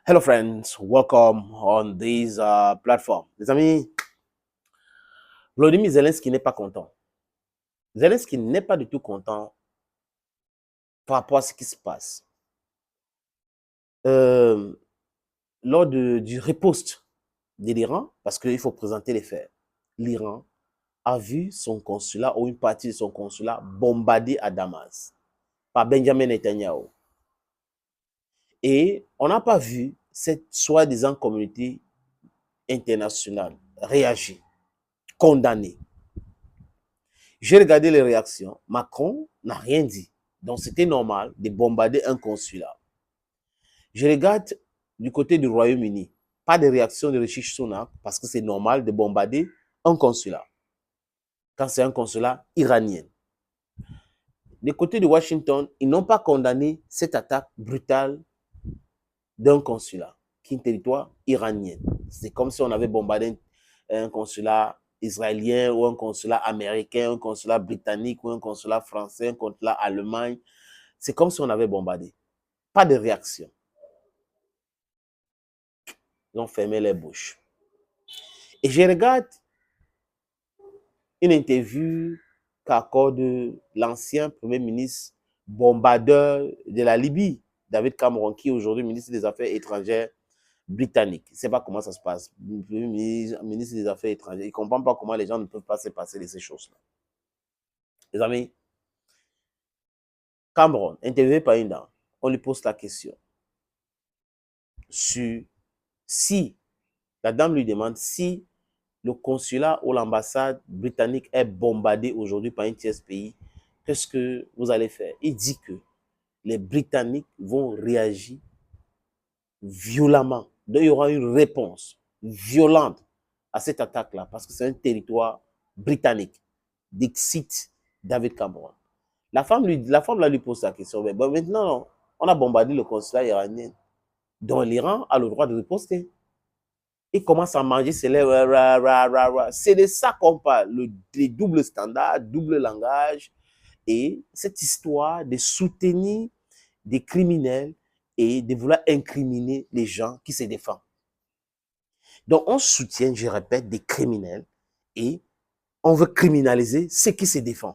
Hello friends, welcome on this platform. Les amis, Volodymyr Zelensky n'est pas content. Zelensky n'est pas du tout content par rapport à ce qui se passe. Lors du riposte de l'Iran, parce qu'il faut présenter les faits, l'Iran a vu son consulat ou une partie de son consulat bombardé à Damas par Benjamin Netanyahu. Et on n'a pas vu cette soi-disant communauté internationale réagir, condamner. J'ai regardé les réactions. Macron n'a rien dit. Donc, c'était normal de bombarder un consulat. Je regarde du côté du Royaume-Uni. Pas de réaction de Rishi Sunak parce que c'est normal de bombarder un consulat. Quand c'est un consulat iranien. Du côté de Washington, ils n'ont pas condamné cette attaque brutale d'un consulat qui est un territoire iranien. C'est comme si on avait bombardé un consulat israélien ou un consulat américain, un consulat britannique ou un consulat français, un consulat allemand. C'est comme si on avait bombardé. Pas de réaction. Ils ont fermé les bouches. Et je regarde une interview qu'accorde l'ancien premier ministre bombardeur de la Libye, David Cameron, qui est aujourd'hui ministre des Affaires étrangères britannique. Il ne sait pas comment ça se passe. Le ministre des Affaires étrangères, il ne comprend pas comment les gens ne peuvent pas se passer de ces choses-là. Les amis, Cameron, interviewé par une dame, on lui pose la question sur si, la dame lui demande si le consulat ou l'ambassade britannique est bombardé aujourd'hui par un tiers pays, qu'est-ce que vous allez faire? Il dit que les Britanniques vont réagir violemment. Donc, il y aura une réponse violente à cette attaque-là, parce que c'est un territoire britannique. Dixit David Cameron. La femme là lui pose la question. Mais bon, maintenant, on a bombardé le consulat iranien. Donc, l'Iran a le droit de riposter. Il commence à manger ses lèvres. C'est de ça qu'on parle. Les doubles standards, double langage. Et cette histoire de soutenir des criminels et de vouloir incriminer les gens qui se défendent. Donc, on soutient, je répète, des criminels et on veut criminaliser ceux qui se défendent.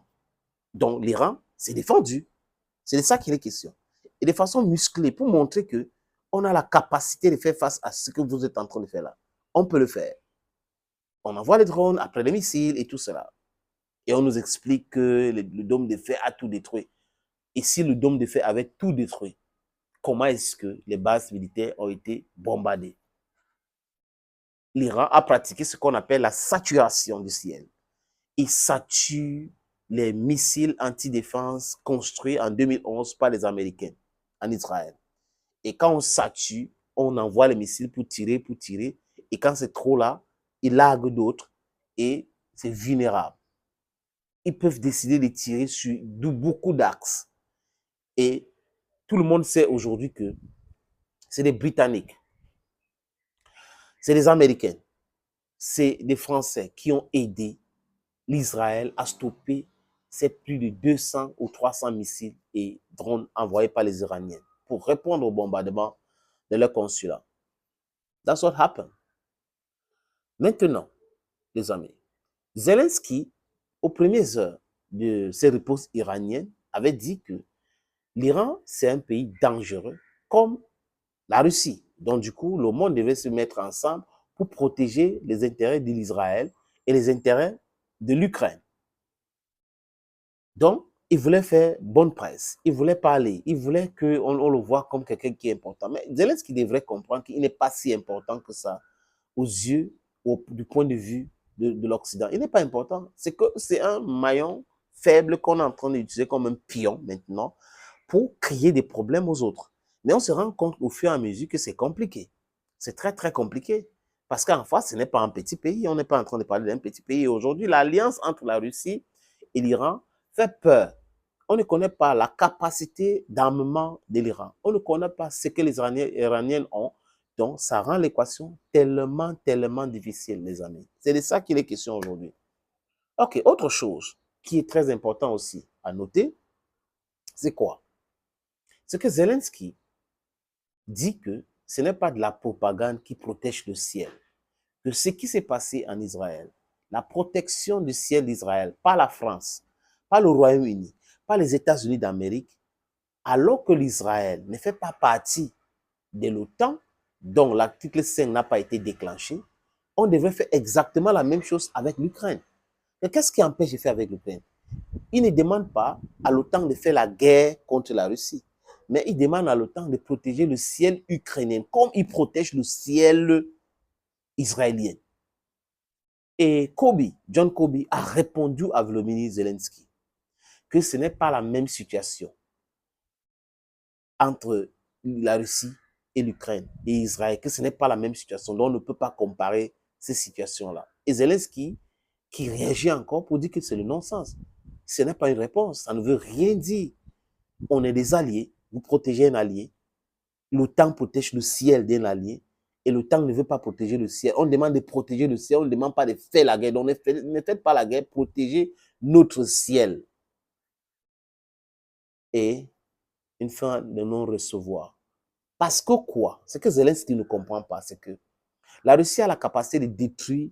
Donc, l'Iran s'est défendu. C'est de ça qu'il est question. Et de façon musclée, pour montrer que on a la capacité de faire face à ce que vous êtes en train de faire là. On peut le faire. On envoie les drones après les missiles et tout cela. Et on nous explique que le dôme de fer a tout détruit. Et si le dôme de fer avait tout détruit, comment est-ce que les bases militaires ont été bombardées? L'Iran a pratiqué ce qu'on appelle la saturation du ciel. Il sature les missiles antidéfense construits en 2011 par les Américains en Israël. Et quand on sature, on envoie les missiles pour tirer. Et quand c'est trop là, ils larguent d'autres et c'est vulnérable. Ils peuvent décider de tirer sur beaucoup d'axes. Et tout le monde sait aujourd'hui que c'est des Britanniques, c'est des Américains, c'est des Français qui ont aidé l'Israël a stoppé ces plus de 200 ou 300 missiles et drones envoyés par les Iraniens pour répondre au bombardement de leur consulat. That's what happened. Maintenant, les amis, Zelensky, aux premières heures de ces ripostes iraniennes, avait dit que l'Iran, c'est un pays dangereux, comme la Russie. Donc, du coup, le monde devait se mettre ensemble pour protéger les intérêts de l'Israël et les intérêts de l'Ukraine. Donc, il voulait faire bonne presse, il voulait parler, il voulait qu'on le voit comme quelqu'un qui est important. Mais Zelensky devrait comprendre qu'il n'est pas si important que ça aux yeux, du point de vue de l'Occident. Il n'est pas important. C'est que c'est un maillon faible qu'on est en train d'utiliser comme un pion maintenant pour créer des problèmes aux autres. Mais on se rend compte au fur et à mesure que c'est compliqué. C'est très, très compliqué. Parce qu'en face, ce n'est pas un petit pays. On n'est pas en train de parler d'un petit pays. Aujourd'hui, l'alliance entre la Russie et l'Iran fait peur. On ne connaît pas la capacité d'armement de l'Iran. On ne connaît pas ce que les Iraniens ont. Donc, ça rend l'équation tellement, tellement difficile, les amis. C'est de ça qu'il est question aujourd'hui. OK, autre chose qui est très important aussi à noter, c'est quoi? C'est que Zelensky dit que ce n'est pas de la propagande qui protège le ciel. Que ce qui s'est passé en Israël, la protection du ciel d'Israël, pas la France, pas le Royaume-Uni, pas les États-Unis d'Amérique, alors que l'Israël ne fait pas partie de l'OTAN, dont l'article 5 n'a pas été déclenché, on devrait faire exactement la même chose avec l'Ukraine. Et qu'est-ce qui empêche de faire avec l'Ukraine? Il ne demande pas à l'OTAN de faire la guerre contre la Russie, mais il demande à l'OTAN de protéger le ciel ukrainien, comme il protège le ciel israélien. Et John Kirby a répondu à Volodymyr Zelensky que ce n'est pas la même situation entre la Russie et l'Ukraine et Israël, que ce n'est pas la même situation, donc on ne peut pas comparer ces situations-là. Et Zelensky, qui réagit encore pour dire que c'est le non-sens. Ce n'est pas une réponse, ça ne veut rien dire. On est des alliés, vous protégez un allié, l'OTAN protège le ciel d'un allié, et l'OTAN ne veut pas protéger le ciel. On demande de protéger le ciel, on ne demande pas de faire la guerre. Donc ne faites pas la guerre, protégez notre ciel. Et une fin de non-recevoir. Parce que quoi? Ce que Zelensky ne comprend pas, c'est que la Russie a la capacité de détruire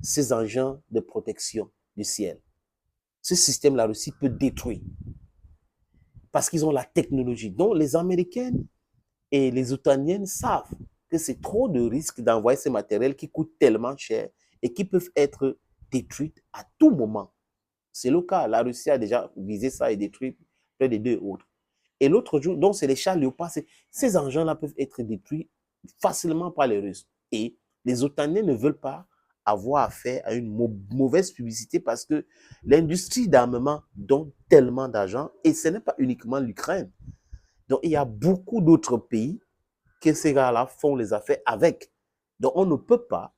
ces engins de protection du ciel. Ce système, la Russie peut détruire. Parce qu'ils ont la technologie. Donc, les Américaines et les Otaniennes savent que c'est trop de risques d'envoyer ces matériels qui coûtent tellement cher et qui peuvent être détruits à tout moment. C'est le cas. La Russie a déjà visé ça et détruit près de 2 autres. Et l'autre jour, donc c'est les chars Léopard. Ces engins-là peuvent être détruits facilement par les Russes. Et les Otaniens ne veulent pas avoir affaire à une mauvaise publicité parce que l'industrie d'armement donne tellement d'argent et ce n'est pas uniquement l'Ukraine. Donc, il y a beaucoup d'autres pays que ces gars-là font les affaires avec. Donc, on ne peut pas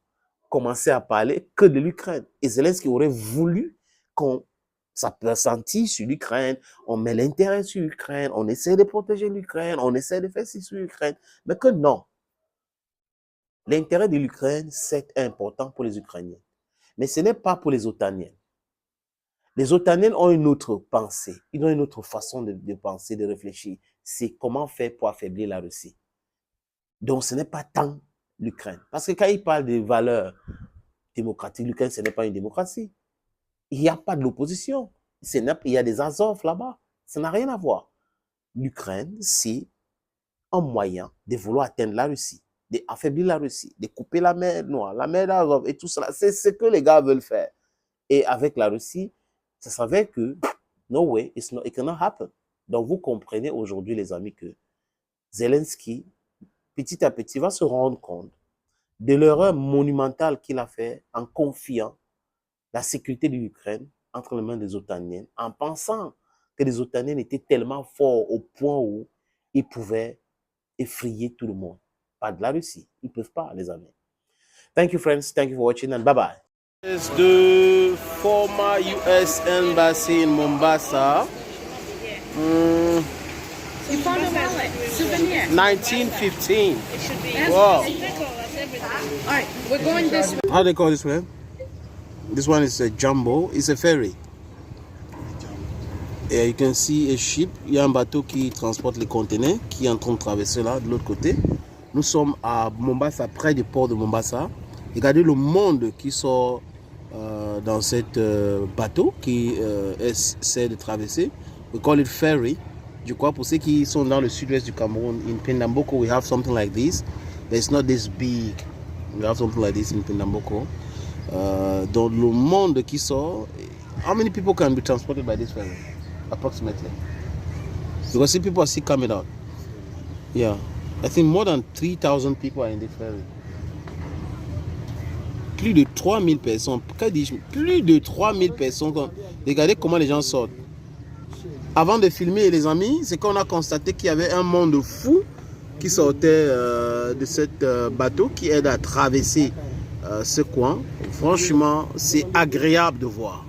commencer à parler que de l'Ukraine. Et Zelensky aurait voulu qu'on s'appesantit sur l'Ukraine, on met l'intérêt sur l'Ukraine, on essaie de protéger l'Ukraine, on essaie de faire ci sur l'Ukraine, mais que non. L'intérêt de l'Ukraine, c'est important pour les Ukrainiens. Mais ce n'est pas pour les Otaniens. Les Otaniens ont une autre pensée, ils ont une autre façon de penser, de réfléchir. C'est comment faire pour affaiblir la Russie. Donc, ce n'est pas tant l'Ukraine. Parce que quand ils parlent de valeurs démocratiques, l'Ukraine, ce n'est pas une démocratie. Il n'y a pas de l'opposition. Il y a des Azov là-bas. Ça n'a rien à voir. L'Ukraine, c'est un moyen de vouloir atteindre la Russie, d'affaiblir la Russie, de couper la mer Noire, la mer d'Azov et tout cela. C'est ce que les gars veulent faire. Et avec la Russie, ça savait que no way, it cannot happen. Donc vous comprenez aujourd'hui, les amis, que Zelensky, petit à petit, va se rendre compte de l'erreur monumentale qu'il a fait en confiant la sécurité de l'Ukraine entre les mains des Otaniens, en pensant que les Otaniens étaient tellement forts au point où ils pouvaient effrayer tout le monde. Pas de la Russie. Ils ne peuvent pas, les amis. Thank you, friends. Thank you for watching and bye-bye. It's the former U.S. Embassy in Mombasa. You found a wallet, souvenir. 1915. It should be. Wow. All right, we're going this way. How do they call this one? This one is a jumbo. It's a ferry. Et you can see a ship. Il y a un bateau qui transporte les conteneurs qui est en train de traverser là, de l'autre côté. Nous sommes à Mombasa, près du port de Mombasa. Regardez le monde qui sort dans cette bateau qui essaie de traverser. We call it ferry. Je crois pour ceux qui sont dans le sud-ouest du Cameroun, in Pernamboko, we have something like this, but it's not this big. We have something like this in Pernamboko. Dans le monde qui sort, how many people can be transported by this ferry? Approximately. Because see, people are still coming out. Yeah, I think more than 3,000 people are in this ferry. Plus de 3,000 personnes. Plus de 3,000 personnes. Regardez comment les gens sortent. Avant de filmer, les amis, c'est qu'on a constaté qu'il y avait un monde fou qui sortait de cette bateau qui aide à traverser ce coin. Franchement, c'est agréable de voir.